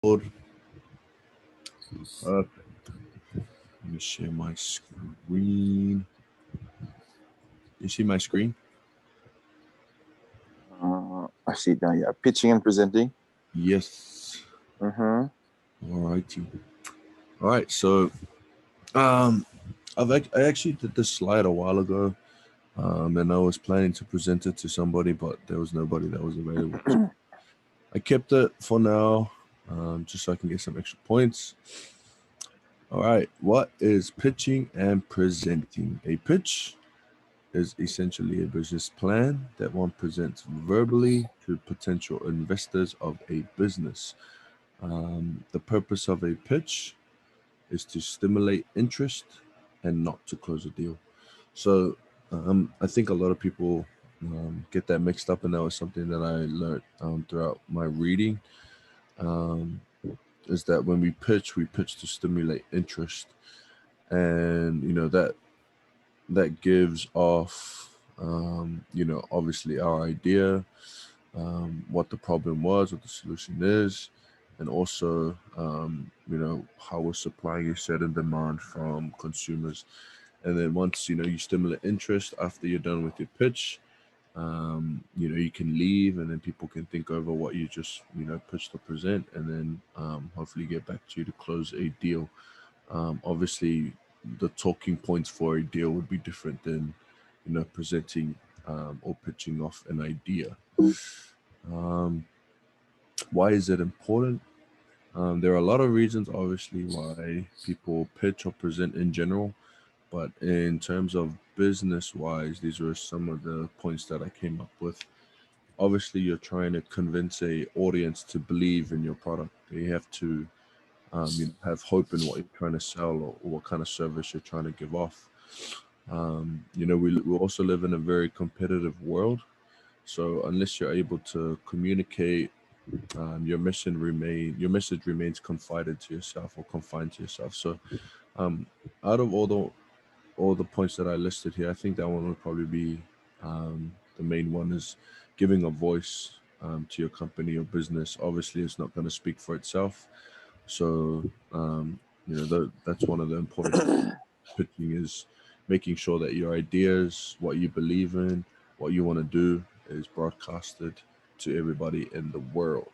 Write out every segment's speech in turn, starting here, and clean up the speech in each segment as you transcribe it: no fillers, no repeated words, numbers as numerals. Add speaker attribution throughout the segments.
Speaker 1: Lord. Perfect. Let me share my screen. You see my screen?
Speaker 2: I see it now. Yeah, pitching and presenting.
Speaker 1: Yes.
Speaker 2: Mm-hmm.
Speaker 1: All righty. All right. So, um, I actually did this slide a while ago, and I was planning to present it to somebody, but there was nobody that was available. So I kept it for now, just so I can get some extra points. All right. What is pitching and presenting? A pitch is essentially a business plan that one presents verbally to potential investors of a business. The purpose of a pitch is to stimulate interest and not to close a deal. So I think a lot of people get that mixed up, and that was something that I learned throughout my reading. Um, is that when we pitch to stimulate interest, and that gives off obviously our idea, what the problem was, what the solution is, and also how we're supplying a certain demand from consumers. And then once you stimulate interest after you're done with your pitch, you can leave, and then people can think over what you just pitched or present, and then hopefully get back to you to close a deal. Obviously, the talking points for a deal would be different than presenting or pitching off an idea. Um, why is it important? There are a lot of reasons, obviously, why people pitch or present in general, but in terms of business wise, these were some of the points that I came up with. Obviously, you're trying to convince a audience to believe in your product. They have to have hope in what you're trying to sell, or what kind of service you're trying to give off. We also live in a very competitive world. So unless you're able to communicate, your message remains confided to yourself or confined to yourself. So um, out of all the points that I listed here, I think that one would probably be the main one, is giving a voice to your company or business. Obviously, it's not going to speak for itself. So that's one of the important pitching, is making sure that your ideas, what you believe in, what you want to do, is broadcasted to everybody in the world.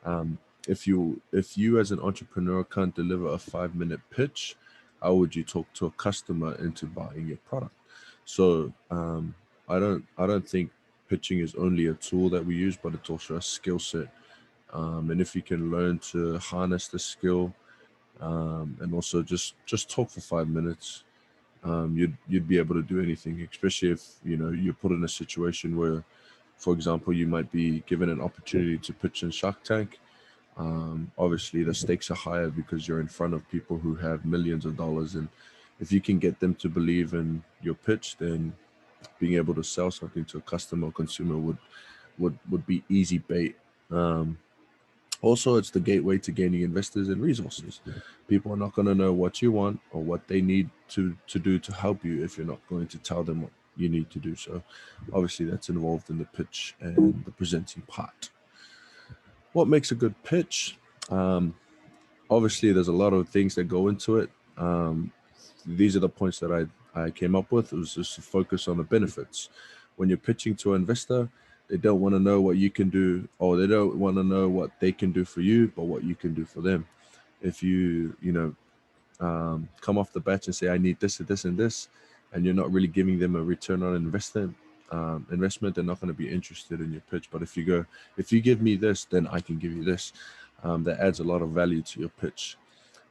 Speaker 1: Um, if you as an entrepreneur can't deliver a 5-minute pitch, how would you talk to a customer into buying your product? So I don't think pitching is only a tool that we use, but it's also a skill set. And if you can learn to harness the skill, and also just talk for 5 minutes, you'd be able to do anything. Especially if you're put in a situation where, for example, you might be given an opportunity to pitch in Shark Tank. Obviously, the stakes are higher because you're in front of people who have millions of dollars, and if you can get them to believe in your pitch, then being able to sell something to a customer or consumer would be easy bait. Um, Also, it's the gateway to gaining investors and resources. People are not going to know what you want or what they need to do to help you if you're not going to tell them what you need to do. So, obviously, that's involved in the pitch and the presenting part. What makes a good pitch? Um, Obviously, there's a lot of things that go into it. Um, these are the points that I came up with. It was just to focus on the benefits. When you're pitching to an investor, they don't want to know what you can do, or they don't want to know what they can do for you, but what you can do for them. If you come off the bat and say, I need this and this and this, and you're not really giving them a return on investment, they're not going to be interested in your pitch. But if you go, if you give me this, then I can give you this. That adds a lot of value to your pitch.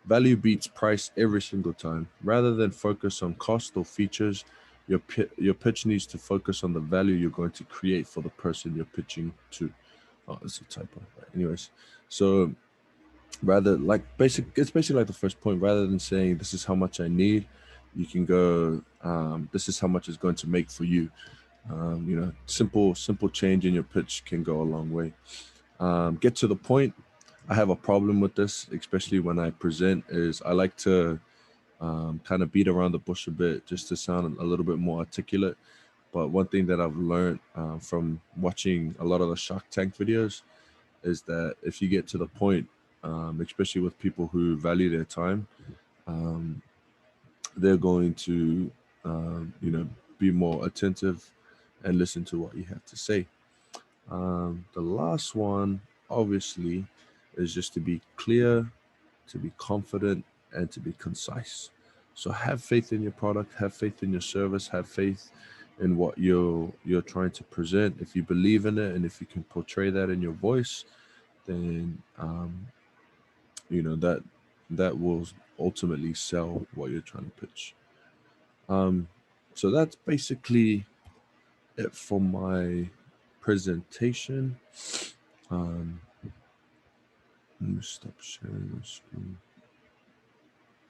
Speaker 1: Value beats price every single time. Rather than focus on cost or features, your pitch needs to focus on the value you're going to create for the person you're pitching to. Oh, it's a typo. Right. Anyways, so rather like it's basically like the first point. Rather than saying this is how much I need, you can go, this is how much it's going to make for you. Simple change in your pitch can go a long way. Get to the point. I have a problem with this, especially when I present, is I like to kind of beat around the bush a bit just to sound a little bit more articulate. But one thing that I've learned from watching a lot of the Shark Tank videos is that if you get to the point, especially with people who value their time. They're going to, be more attentive and listen to what you have to say. The last one, obviously, is just to be clear, to be confident, and to be concise. So have faith in your product, have faith in your service, have faith in what you're trying to present. If you believe in it and if you can portray that in your voice, then that will ultimately sell what you're trying to pitch. So that's basically it for my presentation. Let me stop sharing my screen.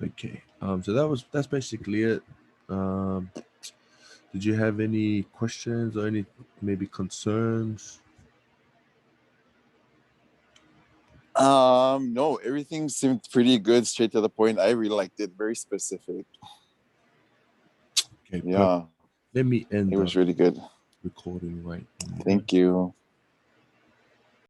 Speaker 1: Okay. So that's basically it. Did you have any questions or any maybe concerns?
Speaker 2: No, everything seemed pretty good, straight to the point. I really liked it, very specific.
Speaker 1: Okay, perfect.
Speaker 2: Yeah,
Speaker 1: Let me end
Speaker 2: it
Speaker 1: the
Speaker 2: was really good.
Speaker 1: recording right now.
Speaker 2: Thank you.